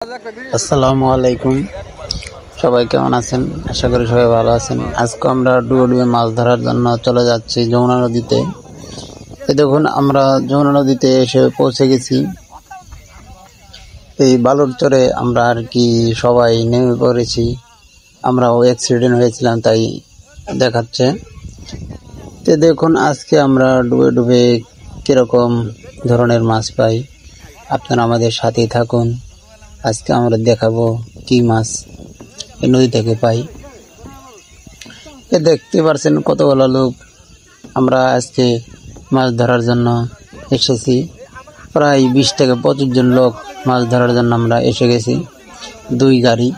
আসসালামু আলাইকুম। সবাই কেমন আছেন? আশা করি সবাই ভালো আছেন। আজকে আমরা ডুবে মাছ ধরার জন্য চলে যাচ্ছি যমুনা নদীতে। দেখুন, আমরা যমুনা নদীতে এসে পৌঁছে গেছি। এই বালুর চরে আমরা আর কি সবাই নেমে পড়েছি। আমরাও অ্যাক্সিডেন্ট হয়েছিলাম তাই দেখাচ্ছে। দেখুন, আজকে আমরা ডুবে কিরকম ধরনের মাছ পাই, আপনারা আমাদের সাথেই থাকুন। আজকে আমরা দেখাবো কি মাছ এই নদী থেকে পাই। দেখতে পাচ্ছেন কতগুলো লোক আমরা আজকে মাছ ধরার জন্য এসেছি। প্রায় 20 থেকে 25 জন লোক মাছ ধরার জন্য আমরা এসে গেছি। 2 গাড়ি।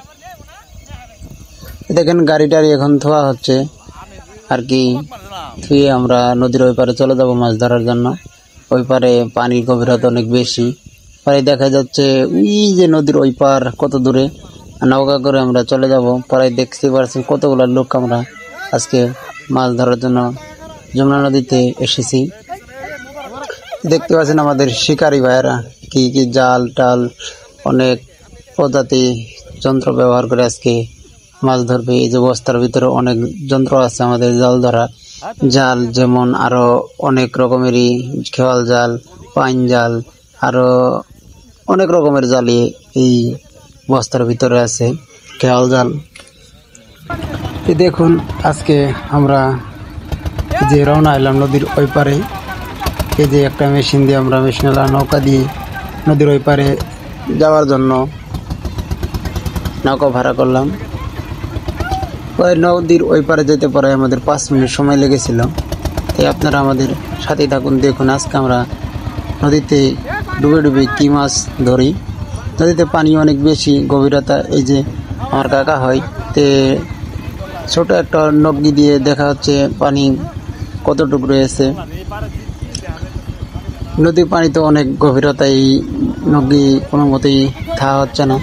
দেখেন, গাড়িটারি এখন ধোয়া হচ্ছে আর কি। ধুয়ে আমরা নদীর ওই পারে চলে যাব মাছ ধরার জন্য। ওই পারে পানির গভীরতা অনেক বেশি। পরে দেখা যাচ্ছে ওই যে নদীর ওই পার কত দূরে, নৌকা করে আমরা চলে যাব। পরে দেখতে পাচ্ছেন কতগুলো লোক আমরা আজকে মাছ ধরার জন্য যমুনা নদীতে এসেছি। দেখতে পাচ্ছেন আমাদের শিকারী ভাইয়েরা কি কি জাল টাল অনেক প্রজাতি যন্ত্র ব্যবহার করে আজকে মাছ ধরবে। এই যে বস্তার ভিতরে অনেক যন্ত্র আছে আমাদের জাল ধরা। জাল যেমন আরো অনেক রকমেরই, খেওয়াল জাল, পাইন জাল, আরো অনেক রকমের জালি এই বস্তার ভিতরে আছে, খেওয়াল জাল। দেখুন, আজকে আমরা যে রওনা এলাম নদীর ওই পারে। এই যে একটা মেশিন দিয়ে আমরা মেশিনালা নৌকা দিয়ে নদীর ওই পারে যাওয়ার জন্য নৌকা ভাড়া করলাম। ওই নদীর ওই পারে যেতে পারে আমাদের 5 মিনিট সময় লেগেছিল। তাই আপনারা আমাদের সাথেই থাকুন। দেখুন, আজকে আমরা নদীতে ডুবে কি মাছ ধরি। নদীতে পানি অনেক বেশি, গভীরতা। এই যে আমার কাকা হয়, তে ছোট একটা নগ্গি দিয়ে দেখা হচ্ছে পানি কতটুকু রয়েছে। নদীর পানি তো অনেক গভীরতা, এই নগ্গি কোনো মতেই থাকা হচ্ছে না।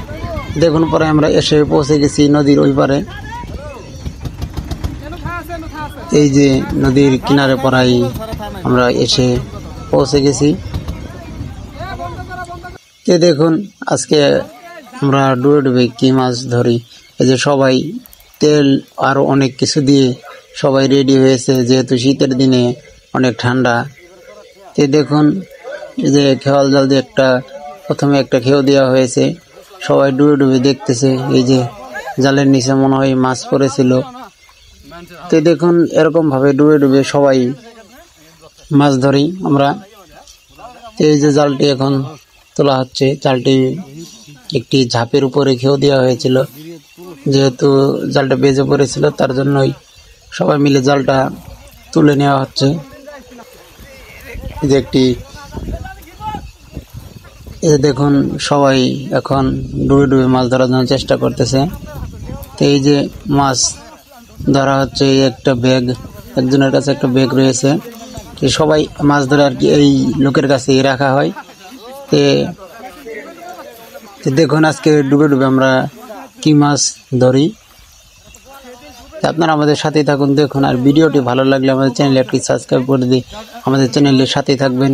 দেখুন, পরে আমরা এসে পৌঁছে গেছি নদীর ওই পারে। এই যে নদীর কিনারে পড়াই আমরা এসে পৌঁছে গেছি। দেখুন, আজকে আমরা ডুবে কি মাছ ধরি। এই যে সবাই তেল আর অনেক কিছু দিয়ে সবাই রেডি হয়েছে, যেহেতু শীতের দিনে অনেক ঠান্ডা। দেখুন, এই যে খেওয়াল জাল দিয়ে প্রথমে একটা খেও দেওয়া হয়েছে। সবাই ডুবে দেখতেছে। এই যে জালের নিচে মনে হয় মাছ পড়েছিল। দেখুন, এরকম ভাবে ডুবে সবাই মাছ ধরি আমরা। এই যে জালটি এখন তোলা হচ্ছে, জালটি একটি ঝাঁপের উপরে খেও দেওয়া হয়েছিল। যেহেতু জালটা বেজে পড়েছিল, তার জন্যই সবাই মিলে জালটা তুলে নেওয়া হচ্ছে। এই যে দেখুন, সবাই এখন ডুবে মাছ ধরার জন্য চেষ্টা করতেছে। তো এই যে মাছ ধরা হচ্ছে, একটা ব্যাগ, একজনের কাছে একটা ব্যাগ রয়েছে। সবাই মাছ ধরে আর কি এই লোকের কাছে রাখা হয়। দেখুন, আজকে ডুবে আমরা কি মাছ ধরি। আপনারা আমাদের সাথেই থাকুন। দেখুন, আর ভিডিওটি ভালো লাগলে আমাদের চ্যানেলে একটি সাবস্ক্রাইব করে দিয়ে আমাদের চ্যানেলের সাথেই থাকবেন।